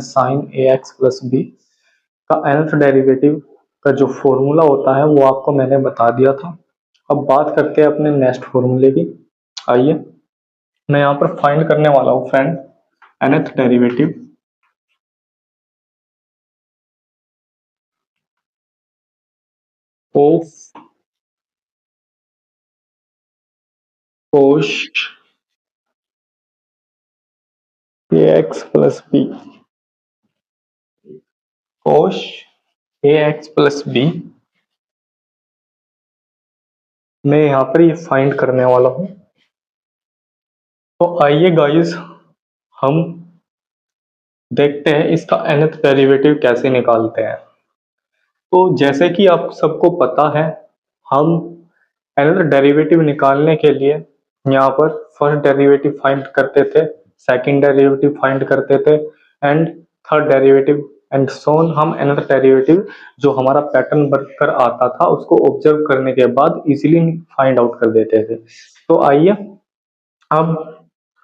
Sign ए x plus b का nth derivative का जो फॉर्मूला होता है वो आपको मैंने बता दिया था। अब बात करते हैं अपने नेक्स्ट फॉर्मूले की। आइए, मैं यहाँ पर फाइंड करने वाला हूँ फ्रेंड nth डेरिवेटिव ऑफ कोश ए एक्स प्लस बी। कोश ए एक्स प्लस बी मैं यहाँ पर ये फाइंड करने वाला हूँ। तो आइए गाइस, हम देखते हैं इसका nth डेरिवेटिव कैसे निकालते हैं। तो जैसे कि आप सबको पता है, हम nth डेरिवेटिव निकालने के लिए यहाँ पर फर्स्ट डेरिवेटिव फाइंड करते थे, सेकंड डेरिवेटिव फाइंड करते थे एंड थर्ड डेरिवेटिव एंड सोन। हम nth डेरिवेटिव जो हमारा पैटर्न बनकर आता था उसको ऑब्जर्व करने के बाद इजीली फाइंड आउट कर देते थे। तो आइए अब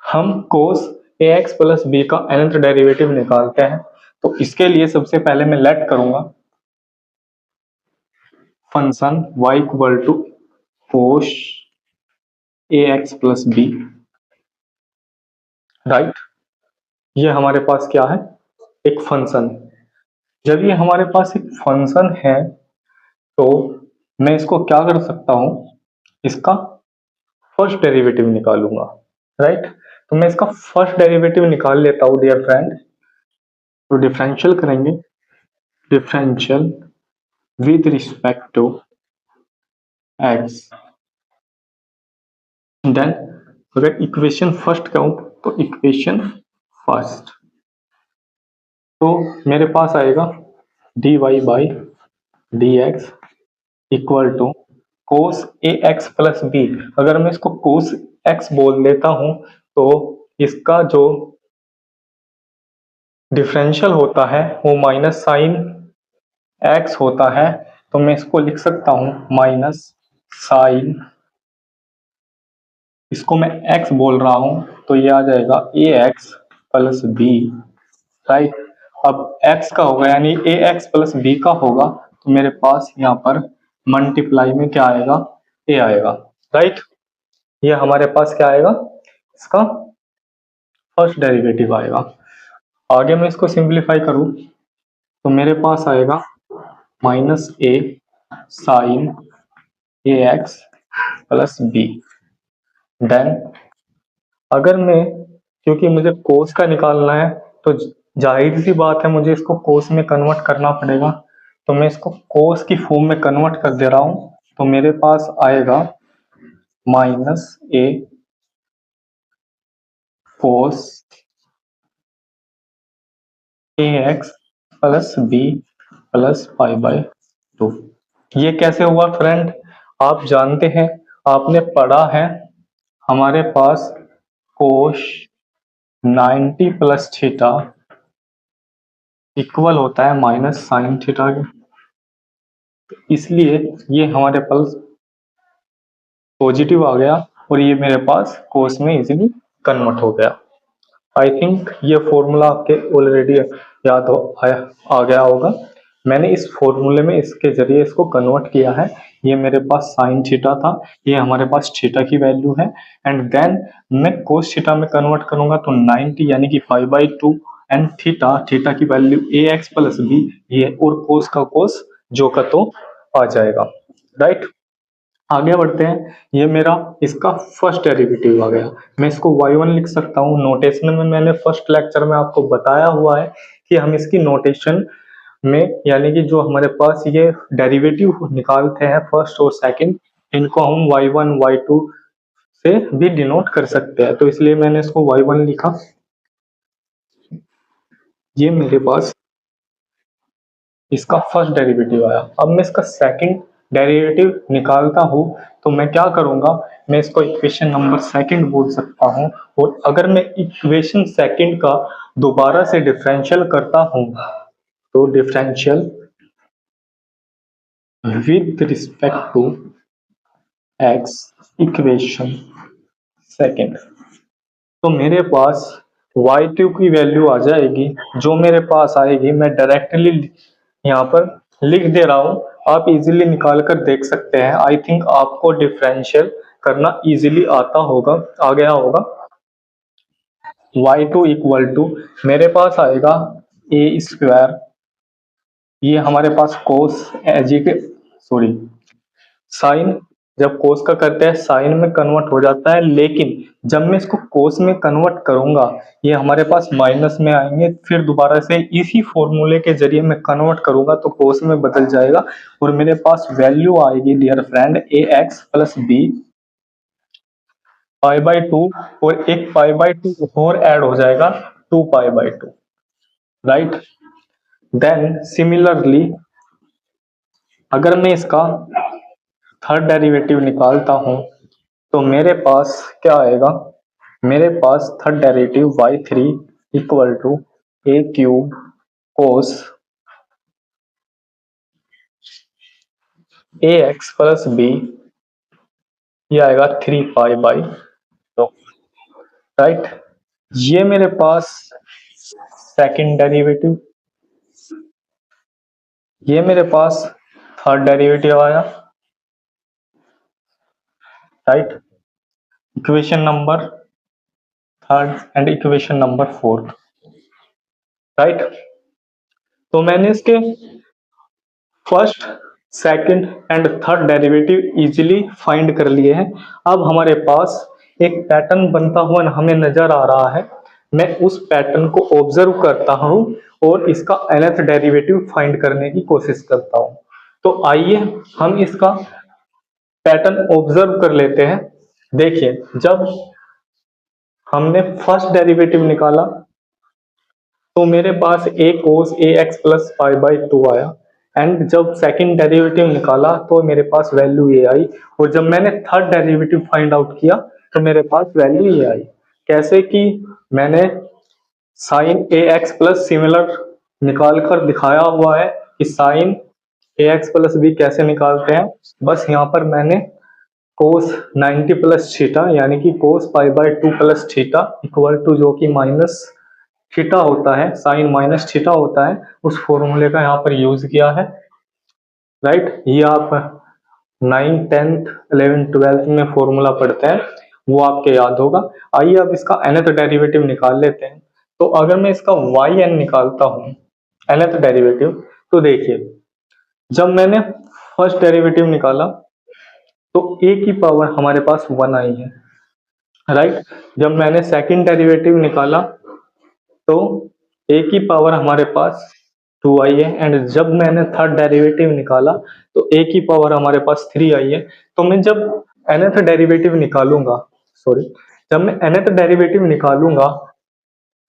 हम cos ax प्लस बी का nth डेरिवेटिव निकालते हैं। तो इसके लिए सबसे पहले मैं लेट करूंगा function y equal to cos ax plus B, right. ये हमारे पास क्या है, एक फंक्शन। जब ये हमारे पास एक फंक्शन है तो मैं इसको क्या कर सकता हूं, इसका फर्स्ट डेरिवेटिव निकालूंगा, राइट। तो मैं इसका फर्स्ट डेरिवेटिव निकाल लेता हूं डियर फ्रेंड। तो डिफरेंशियल करेंगे, differential with respect to X, then अगर इक्वेशन फर्स्ट कहूं तो इक्वेशन फर्स्ट, तो मेरे पास आएगा dy by D X equal to cos A x plus B. अगर मैं इसको कोस एक्स बोल देता हूं तो इसका जो डिफरेंशियल होता है वो माइनस साइन एक्स होता है। तो मैं इसको लिख सकता हूं माइनस साइन, इसको मैं x बोल रहा हूं तो ये आ जाएगा ए एक्स प्लस बी, राइट। अब x का होगा यानी ए एक्स प्लस बी का होगा तो मेरे पास यहाँ पर मल्टीप्लाई में क्या आएगा, a आएगा, राइट। ये हमारे पास क्या आएगा, इसका फर्स्ट डेरिवेटिव आएगा। आगे मैं इसको सिंप्लीफाई करूं तो मेरे पास आएगा माइनस ए साइन ए एक्स प्लस बी। देन अगर मैं, क्योंकि मुझे कोस का निकालना है तो जाहिर सी बात है मुझे इसको कोस में कन्वर्ट करना पड़ेगा। तो मैं इसको कोस की फॉर्म में कन्वर्ट कर दे रहा हूं तो मेरे पास आएगा minus A cos A x plus B plus pi by 2। ये कैसे हुआ फ्रेंड, आप जानते हैं, आपने पढ़ा है हमारे पास कोश 90 प्लस थीटा इक्वल होता है माइनस साइन थीटा के, इसलिए ये हमारे पास पॉजिटिव आ गया और ये मेरे पास कोस में इजीली कन्वर्ट हो गया। आई थिंक ये फॉर्मूला आपके ऑलरेडी याद आ गया होगा। मैंने इस फॉर्मूले में इसके जरिए इसको कन्वर्ट किया है। ये मेरे पास साइन थीटा था, ये हमारे पास थीटा की वैल्यू है एंड देन मैं कोस थीटा में कन्वर्ट करूंगा तो 90 यानी कि 5/2 एंड थीटा, थीटा की वैल्यू ए एक्स प्लस बी, ये और कोस का कोस जो का तो आ जाएगा, राइट। आगे बढ़ते हैं, ये मेरा इसका फर्स्ट डेरिवेटिव आ गया। मैं इसको y1 लिख सकता हूँ। नोटेशन में मैंने फर्स्ट लेक्चर में आपको बताया हुआ है कि हम इसकी नोटेशन में यानी कि जो हमारे पास ये डेरिवेटिव निकालते हैं फर्स्ट और सेकंड, इनको हम y1 y2 से भी डिनोट कर सकते हैं। तो इसलिए मैंने इसको y1 लिखा। ये मेरे पास इसका फर्स्ट डेरिवेटिव आया। अब मैं इसका सेकंड डेरिवेटिव निकालता हूं तो मैं क्या करूंगा, मैं इसको इक्वेशन नंबर सेकंड बोल सकता हूं। और अगर मैं इक्वेशन सेकंड का दोबारा से डिफरेंशियल करता हूं तो differential with respect to X equation second, तो मेरे पास y2 की वैल्यू आ जाएगी, जो मेरे पास आएगी मैं डायरेक्टली यहाँ पर लिख दे रहा हूँ, आप इजीली निकाल कर देख सकते हैं। आई थिंक आपको डिफरेंशियल करना इजीली आता होगा, आ गया होगा। y2 इक्वल टू मेरे पास आएगा ए स्क्वायर, ये हमारे पास कोस एजी के सॉरी साइन, जब कोस का करते हैं साइन में कन्वर्ट हो जाता है, लेकिन जब मैं इसको कोस में कन्वर्ट करूंगा ये हमारे पास माइनस में आएंगे, फिर दोबारा से इसी फॉर्मूले के जरिए मैं कन्वर्ट करूंगा तो कोस में बदल जाएगा और मेरे पास वैल्यू आएगी dear friend A x plus B pi by two, और एक पाई बाई टू और ऐड हो जाएगा, two pi by two, right. Then similarly अगर मैं इसका थर्ड डेरिवेटिव निकालता हूं तो मेरे पास क्या आएगा, मेरे पास third derivative y3 equal to a cube cos A x plus b, ये आएगा 3 पाई बाई टू, राइट। ये मेरे पास सेकंड डेरिवेटिव, ये मेरे पास थर्ड डेरिवेटिव आया, right. Equation number third and equation number fourth, right. तो मैंने इसके first second and third derivative easily find कर लिए हैं। अब हमारे पास एक पैटर्न बनता हुआ हमें नजर आ रहा है, मैं उस पैटर्न को ऑब्जर्व करता हूं और इसका nth डेरिवेटिव फाइंड करने की कोशिश करता हूं। तो आइए हम इसका पैटर्न ऑब्जर्व कर लेते हैं। देखिए, जब हमने फर्स्ट डेरिवेटिव निकाला तो मेरे पास a cos A x plus pi by two आया, एंड जब सेकंड डेरिवेटिव निकाला तो मेरे पास वैल्यू ए आई, और जब मैंने थर्ड डेरिवेटिव फाइंड आउट किया तो मेरे पास वैल्यू ए आई। कैसे कि मैंने साइन ए एक्स प्लस सिमिलर निकाल कर दिखाया हुआ है कि साइन ए एक्स प्लस बी कैसे निकालते हैं। बस यहाँ पर मैंने कोस 90 प्लस थीटा यानी कि cos pi by two plus theta equal to जो कि माइनस थीटा होता है, साइन माइनस थीटा होता है, उस फॉर्मूले का यहाँ पर यूज किया है, राइट। ये आप 9 10th 11 12th में फॉर्मूला पढ़ते हैं, वो आपके याद होगा। आइए अब इसका nth डेरिवेटिव निकाल लेते हैं। तो अगर मैं इसका yn निकालता हूँ nth डेरिवेटिव, तो देखिए जब मैंने फर्स्ट डेरिवेटिव निकाला तो a की पावर हमारे पास 1 आई है, राइट। जब मैंने सेकंड डेरिवेटिव निकाला तो a की पावर हमारे पास 2 आई है, एंड जब मैंने थर्ड डेरिवेटिव निकाला तो a की पावर हमारे पास 3 आई है। तो मैं जब nth डेरिवेटिव निकालूंगा, सॉरी, जब मैं nth डेरिवेटिव निकालूंगा,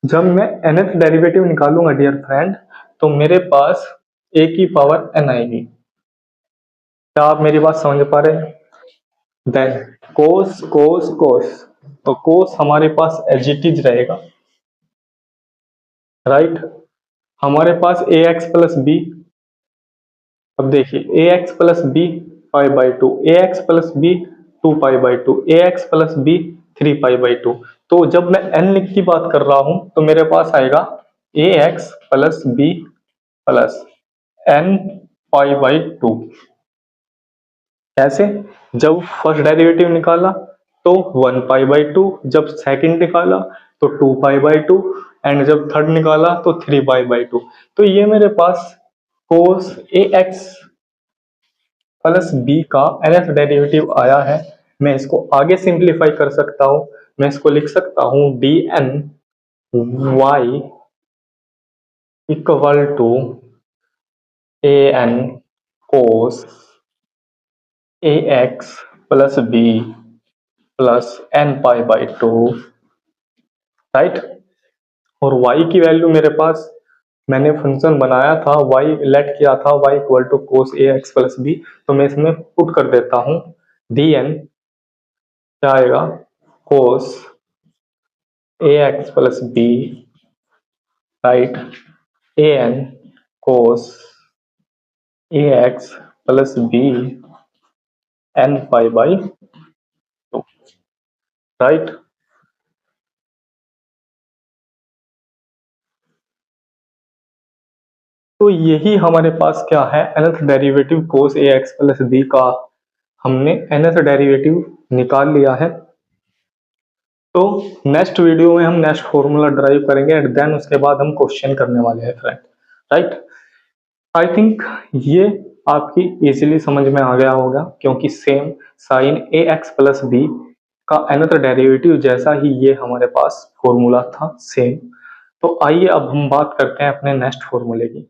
जब मैं nth डेरिवेटिव निकालूंगा डियर फ्रेंड, तो मेरे पास a की पावर n आएगी। क्या आप मेरी बात समझ पा रहे हैं? देन कोस कोस कोस, तो कोस हमारे पास एज इट इज रहेगा, राइट। हमारे पास ए एक्स प्लस बी, अब देखिए a x plus B pi by two, a x plus b 2 pi by two, a x plus b 3 pi by two. तो जब मैं एन लिख की बात कर रहा हूं तो मेरे पास आएगा a x plus B plus N pi by two. कैसे? जब फर्स्ट डेरिवेटिव निकाला तो 1 पाई बाई टू, जब सेकंड निकाला तो 2 पाई बाई टू, एंड जब थर्ड निकाला तो 3 पाई बाई टू। तो ये मेरे पास कोस ए एक्स प्लस बी का nth डेरिवेटिव आया है। मैं इसको आगे सिंप्लीफाई कर सकता हूं, मैं इसको लिख सकता हूं D N Y equal to A N cos A x plus B plus N pi by two, right. और y की वैल्यू मेरे पास, मैंने फंक्शन बनाया था y लेट किया था y equal to cos A x plus B, तो मैं इसमें पुट कर देता हूं डी एन, क्या आएगा cos A x plus B, right, a N cos A x plus b n pi by two, right. तो यही हमारे पास क्या है, nth derivative cos ax plus b का हमने nth डेरिवेटिव निकाल लिया है। तो नेक्स्ट वीडियो में हम नेक्स्ट फॉर्मूला ड्राइव करेंगे एंड देन उसके बाद हम क्वेश्चन करने वाले हैं फ्रेंड, राइट। आई थिंक ये आपकी इजीली समझ में आ गया होगा, क्योंकि सेम साइन ए एक्स प्लस बी का nth डेरिवेटिव जैसा ही ये हमारे पास फॉर्मूला था सेम। तो आइए अब हम बात करते हैं अपने नेक्स्ट फॉर्मूले की।